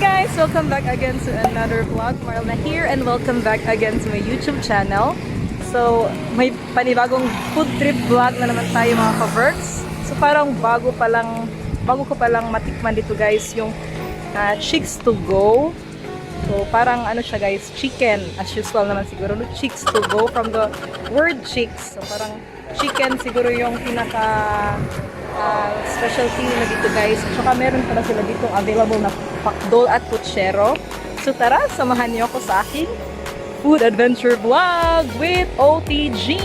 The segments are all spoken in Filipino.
guys! Welcome back again to another vlog. Marlna here and welcome back again to my YouTube channel. So, may panibagong food trip vlog na naman tayo mga ka-verts. So, parang bago ko palang matikman dito guys yung Chicks to Go. So, parang ano siya guys, chicken. As usual naman siguro, no? Chicks to Go from the word chicks. So, parang chicken siguro yung pinaka specialty nila dito guys. At saka meron pala sila dito available na pakdol at putsero. So tara, samahan niyo ako sa aking food adventure vlog with OTG.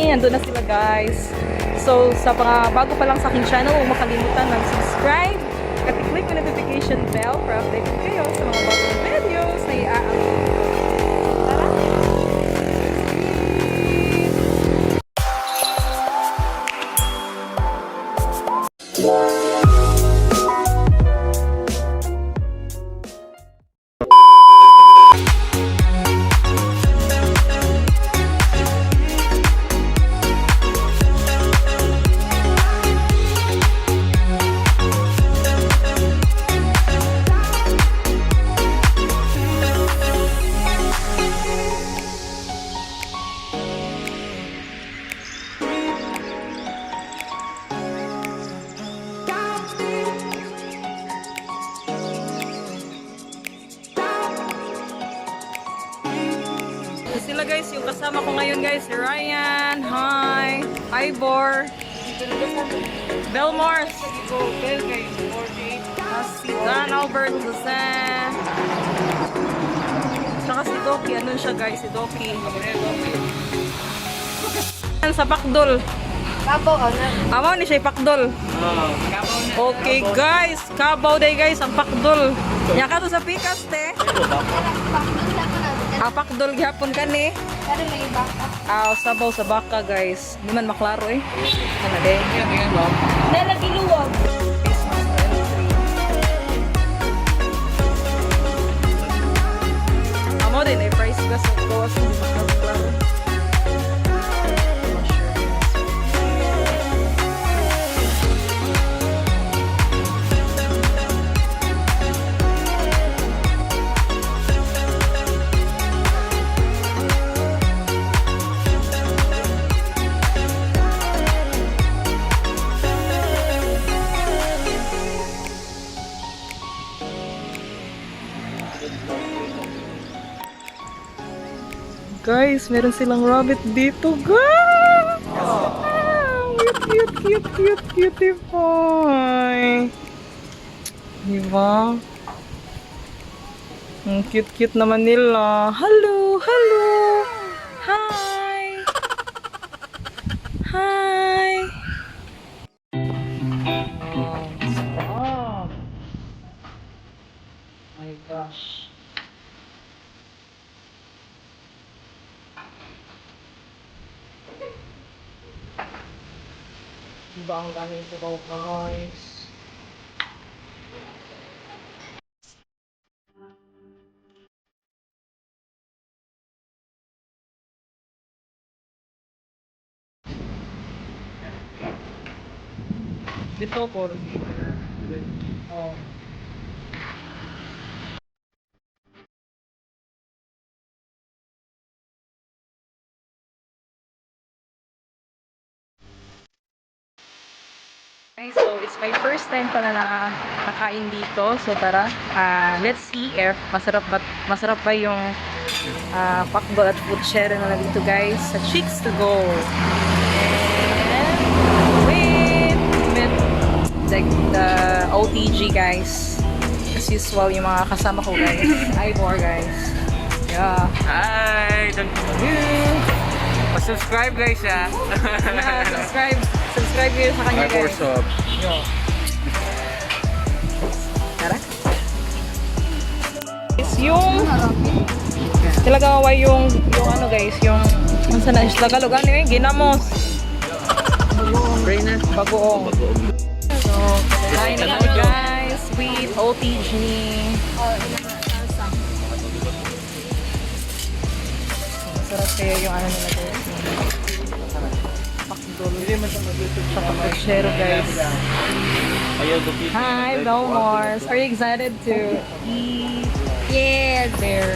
Andun na sila guys. So sa mga bago pa lang sa aking channel, huwag makalimutan ng subscribe at i-click yung notification bell para updated kayo sa mga bagong videos na i-upload. Tara! Sila guys, yung kasama ko ngayon guys, si Ryan, hi, Ivor, Belmars, si Dan Albert, Susan, saka si Doki, ano siya guys, si Doki. Sa Pakdol. Amo ni siya Pakdol. Okay guys, Kabaw day guys, ang Pakdol. Nya ka to sa Pikas te. Pakdol gyapon kani. Pero may baka. Sabaw sa baka guys. Di man maklaro eh. Ano de? Nalagi luwag. Amo din eh, price gas of course. Di maklaro. Guys, meron silang rabbit dito, guys! Cutie boy! Diba? Ang cute naman nila. Hello! Hi! Hi! Oh, stop! My gosh. Diba ang dami ito guys? Dito po. Oh. Okay, so it's my first time pala na nakakain dito. So tara, let's see if masarap ba yung pakdol at putsero na dito guys sa Chicks to Go. And with the OTG guys. As usual yung mga kasama ko guys. Ivor guys. Yeah. Hi! Pa-subscribe guys ha! Subscribe kayo sa kanya guys. Yo. Tara. Is yung talaga yung ano guys, yung sa na Tagalog ano yung ginamos. Bagoong. So, kain na kami guys with OTG. Masarap kaya yung ano nila guys. Pakdol. Sa putsero guys. Hi, Belmores. Are you excited to eat Yes. their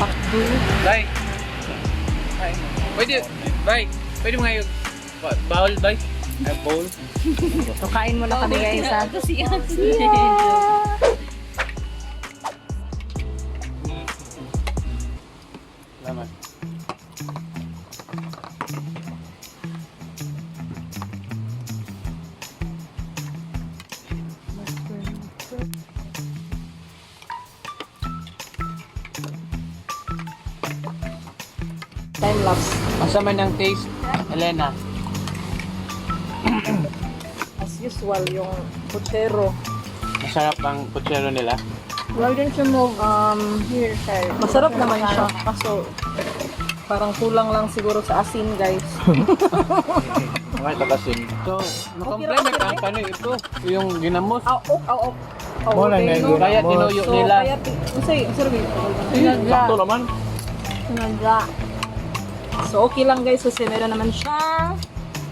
pakbu? Bay. Pwede, bay. Pwede mo ngayon. Bawal, bay. Bowl. So, kain muna kami guys ha. Kasi yan. Salamat. Time lapse. Asa man ang taste, Elena? As usual, yung puchero. Masarap ang puchero nila. Why don't you move here, sir? Masarap naman siya. Kaso, parang kulang lang siguro sa asin guys. Okay, takasin. So, na-compliment ang kano ito. Yung ginamos. Kaya tinuyo So, nila. kaya, usay, Sakto naman. Naga. So, okay lang guys. Kasi meron naman siya.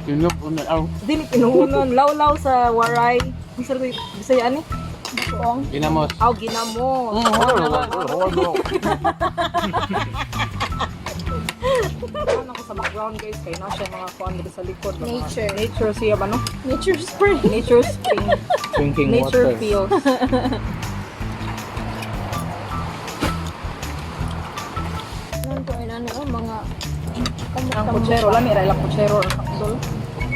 Tinuyo po na. Dili pinuhunon. Lawlaw sa waray. Masarap yung bisaya ani? Bakoong. Ginamos. Aw, ginamos. Ano ko sa background guys, kaya na siya mga kuan dito sa likod. Mga Nature. Nature siya ba no? Nature spring. Nature spring. Drinking Nature feels. Ano to, ano, mga... Ang kutsero, lami ra ilang kutsero ang kapdol.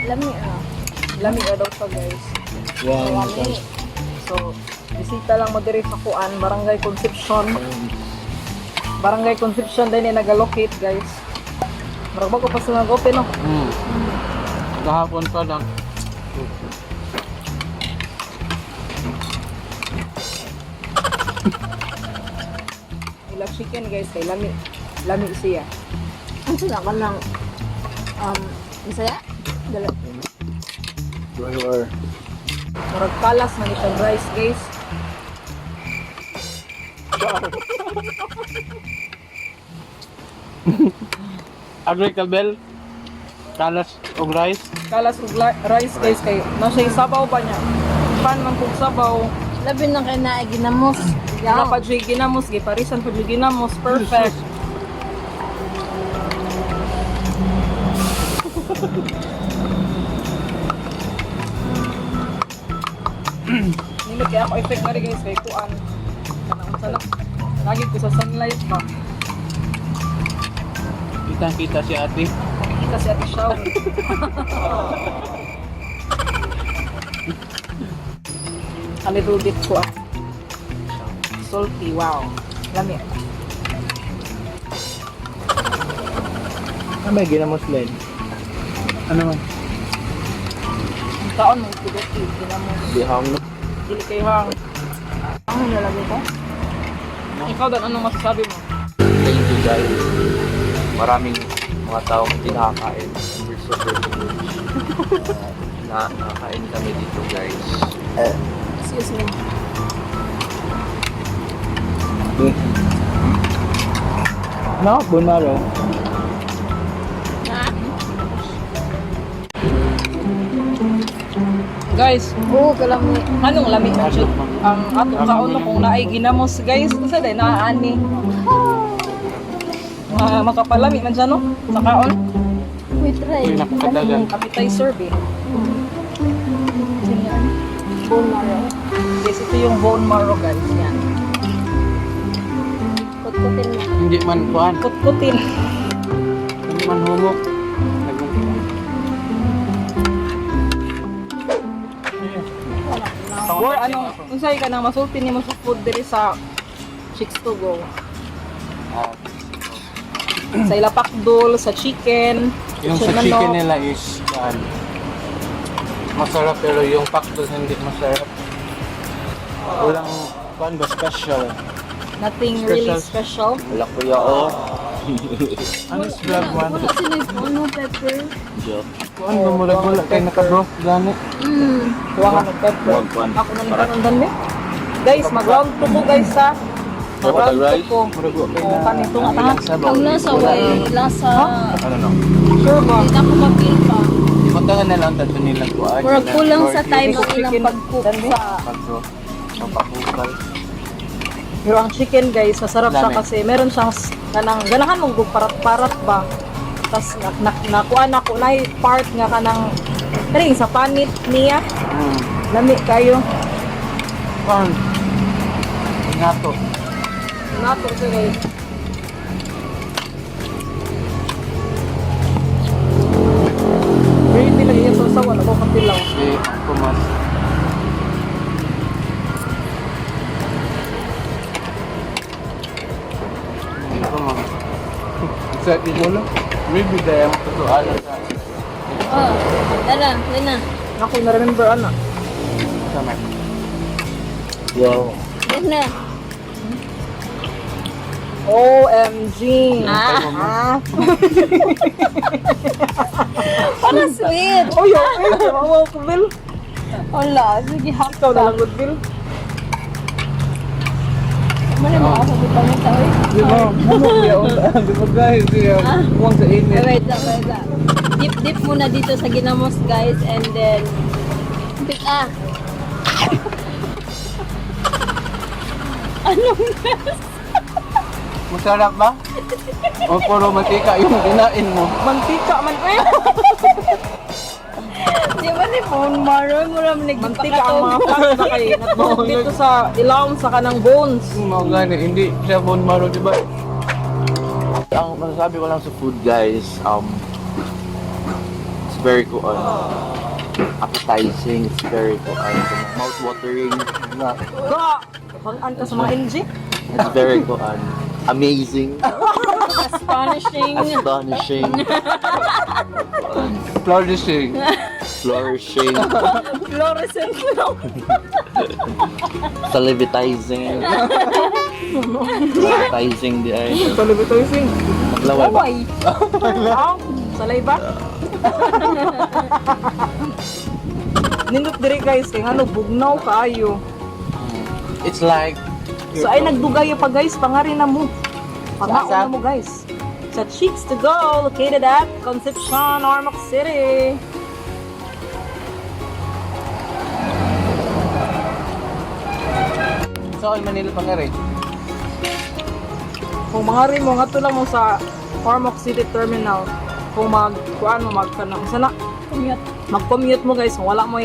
Lami, Lami ra daw siya guys. Lami. So, bisita lang mo diri sa kuan, Barangay Concepcion. Barangay Concepcion din nagalocate guys. Marag bago pa sila nag-open no. Kahapon pa lang. Ilang chicken guys, kay lami. Lami siya. Ang sila ka ng... Masaya? Dala. Marag kalas man itong rice guys. Agri Kalbel. Kalas og rice. Kalas ug rice guys kay nasa sabaw ba niya. Pan man kung sabaw. Labi na kayo na ginamos. Wala pa dyan ginamos, giparisan pa dyan ginamos. Perfect. Nilid kaya ako effect na rin guys kay kuan. Kanang salak. Lagi ko sa sunlight pa. Kita si ate. Kita si Ate Shaw. A little bit ko salty, wow. Lami. May ginamos len. Ano man? Ang taon mo, pigoti, ginamos. Bihang no. Dili kayo hang. Ang nalagay ko? Ikaw Dan, anong masasabi mo? Thank you guys. Maraming mga taong hindi nakakain. We're so privileged. Nakakain kami dito guys. Excuse me. No, bunaro. Na? Guys, Oo, kalami. anong lami na siya? Ang atong kaon kung naay ginamos guys, kasi dahil naaani. Makapalami man siya no? Sa kaon. Wait, try. Nakakadagan. Appetizer be. Bone marrow. Yes, ito yung bone marrow guys. Yan. Kutkutin mo. Hindi man kuan. Kutkutin. Hindi man humok. Or anong, unsay ka nang masulti ni mo sa food diri sa Chicks to Go. Sa ilapakdol, sa chicken. Yung sa manok. chicken nila is kuan. Masarap pero yung pakto hindi masarap. Walang kuan ba special. Nothing really special. Wala kuya oh. Ano is vlog one? Wala sila yung pepper. Joke. Kuan ba mula kay naka-bro gani. Kuha ka ng pepper. Wag kuan. Ako na nagkanundan mo. Guys, mag-round 2 po guys ha. Mag-round 2 po. O, kanito nga ta. Ang lasa, way. Lasa. Ano no? Sure ba? Hindi na ako mapil pa. Di ba Ikaw na lang tato nilang kuhaan. Murag kulang sa time ang Chicken. ilang pag-cook sa... Pagso. Mapakukal. Pero ang chicken guys, masarap siya Dami. kasi meron siyang ganahan mong parat-parat ba. Tapos nakuha na ko na part nga kanang ring sa panit niya. Lami kayo. Corn. Ngato. Nato siya guys. Pero hindi lang yan sa usawa, ako kapilaw. Si ako mas. Ito mo. Sa igulo. Maybe dahil ang tutuan sa Oh, tara, na. Ako na-remember ana. sama. Wow. Yan na. OMG. Para sweet. Oh, okay. Wow, Bill. Wala, sige, hap Ikaw na lang, good Bill. Ano mo ako butang-butang, eh? Di ba? Manok niya. Di ba guys? Huwag sa init. Wait lang. Dip muna dito sa ginamos, guys, and then... Pick ah. Masarap ba? O puro mantika yung kinain mo? Mantika man eh. Di ba ni phone maro mo ram Mantika ang mga fats na kayo. Nagbuhok dito sa ilawom sa kanang bones. Mga gani, hindi siya bone marrow, di ba? Ang masasabi ko lang sa food guys, it's very appetizing, it's very mouth-watering, Ga! Pangan ka sa mga NG. it's very amazing, astonishing. astonishing, Flourishing. flourishing, Fluorescent lang. salivitizing, appetizing di ay. Salivitizing. Maglaway ba? Away. Salay ba? Nindot diri guys, kay ano bugnaw kaayo. It's like... So ay nagdugay pa guys, pangarin na mo. Pangaon na mo guys. Sa Cheeks to Go, located at Concepcion, Ormoc City. So, ay Manila pangari. Kung mangarin mo, nga lang mo sa Ormoc City Terminal. Kung kuan mo, sana, mag-commute mo guys, kung wala mo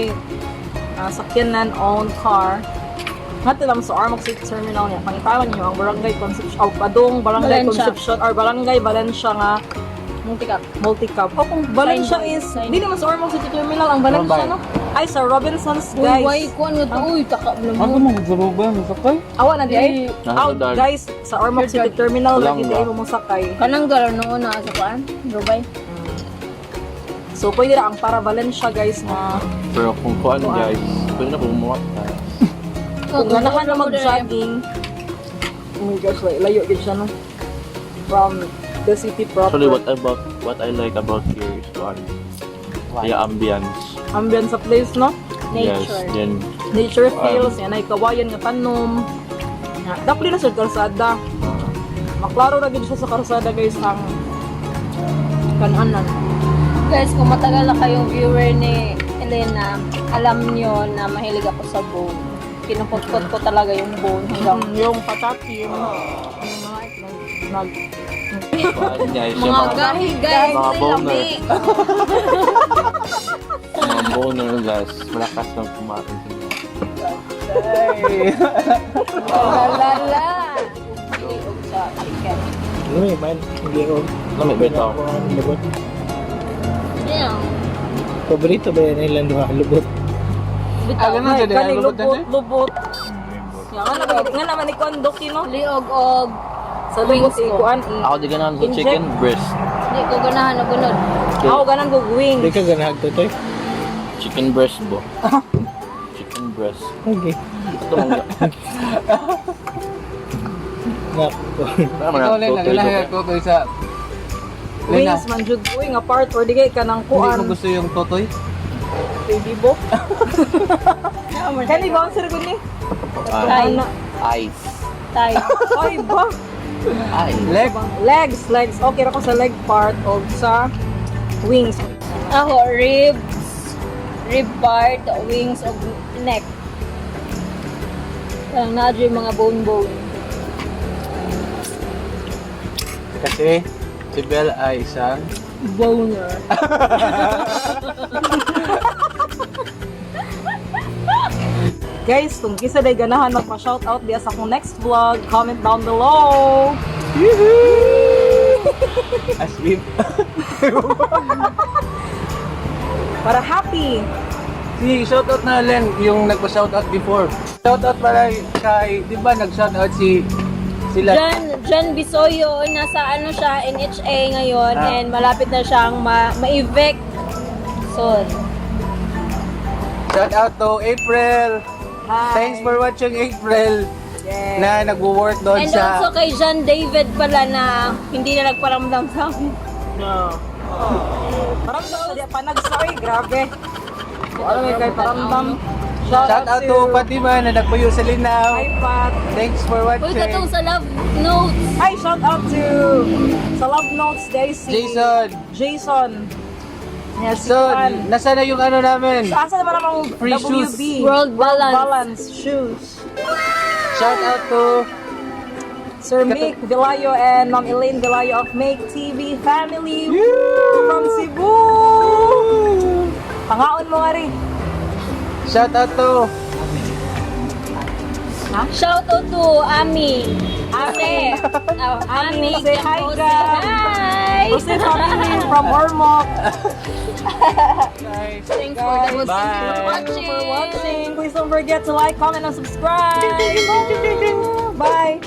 sakyanan, own car. Nga lang sa Ormoc City Terminal niya, pangitawan niyo ang Barangay Concepcion, o Padong Barangay Valencia. Concepcion, or Barangay Valencia nga, multi-cup. O kung Valencia Sign. is, hindi naman sa Ormoc City Terminal, ang Valencia, no? Ay, sa Robinsons, Uy, guys. why kuan nga to? Uy, takap na Ako mo. mo, magsabaw masakay? Awa na di ay. Nasa Out, dark. guys, sa Ormoc City Terminal, Walang hindi ba? mo sakay. Kanang garo noon na sa kuan? Dubai. So, pwede na ang para Valencia, guys, na Pero kung kuan guys, pwede na bumuhat tayo. kung ganahan na mag-jogging, oh my gosh, layo din siya, no? From the city proper. Actually, what I like about here is kuan, the ambience. Ambience sa place, no? Yes, Nature. then Nature feels, yan ay kawayan nga tanom. Dapli na sa karsada. Maklaro na din siya sa karsada, guys, ang kananan. Guys, kung matagal na kayong viewer ni Elena, alam nyo na mahilig ako sa bone. Kinukot-kot ko talaga yung bone hanggang Yung patati, yung mga nag kuan guys, yung mga mga, gahi guys, mga may boner. lami. mga boner guys, malakas ng kumain. Lalala. Iog sa chicken. Uy, man, hindi ako. Lamig bitaw. Lubot. Yeah. Paborito ba yan ilang duha? Lubot. Bitaw. Ano dyan? kaning Lubot na lubot. Nga naman ni Kondok, no? Liog og Sa lubot, Wings ko. ikuan, Ako di ganahan sa chicken breast. di ko ganahan og gunod. Ako ganan ko wings. Hindi ka ganahag to, Toy? Chicken breast bo. Chicken breast. Okay. Ito mga Nakto. Ikaw Ikaw, Lena, ganahag ko Toy sa... Lena, Wings man jud ko nga part or digay ka nang hindi ko kuan. gusto yung totoy. Baby bo. Kani ba ang sir ko ni? Tay. ice. Tay. Ay ba? Ice. Leg. Legs. Okay ra ko sa leg part o sa wings. Ako, ribs, rib part, wings, o neck. Ang nadyo yung mga bone-bone. Kasi si Belle ay isang Boner. Guys, kung kisa day ganahan magpa-shoutout diya sa akong next vlog, comment down below. as if. Para happy. Si shoutout na Len, yung nagpa-shoutout before. Shoutout pala kay, di ba nag-shoutout sila. John Bisoyo, nasa ano siya, NHA ngayon, Ah. and malapit na siyang ma-evict. So, Shoutout to April. Hi. Thanks for watching April Yes. na nagwo-work doon and sa also kay John David pala na hindi na nagparamdam sa amin. Paramdam sa diya panagsoy, grabe. Ano may kay paramdam? Shoutout to Fatima na nagpuyo sa Linaw. Hi, Pat. Thanks for Uy, watching. katong sa love notes. Hi, shout out to sa Love Notes Daisy. Jason. Yes, So, Juan. nasa na yung ano namin? Asa naman ang Free WB? World Balance. Balance shoes. Shout out to Sir Mick Vilayo and Ma'am Elaine Vilayo of Make TV Family from Cebu. Pangaon mo nga rin. Shout out to Shout out to Ami. Ate. Ami. say hi, Jose. guys. Hi. Jose family from Ormoc. guys. Thanks for the Bye. Thank you for watching. Please don't forget to like, comment, and subscribe. Bye.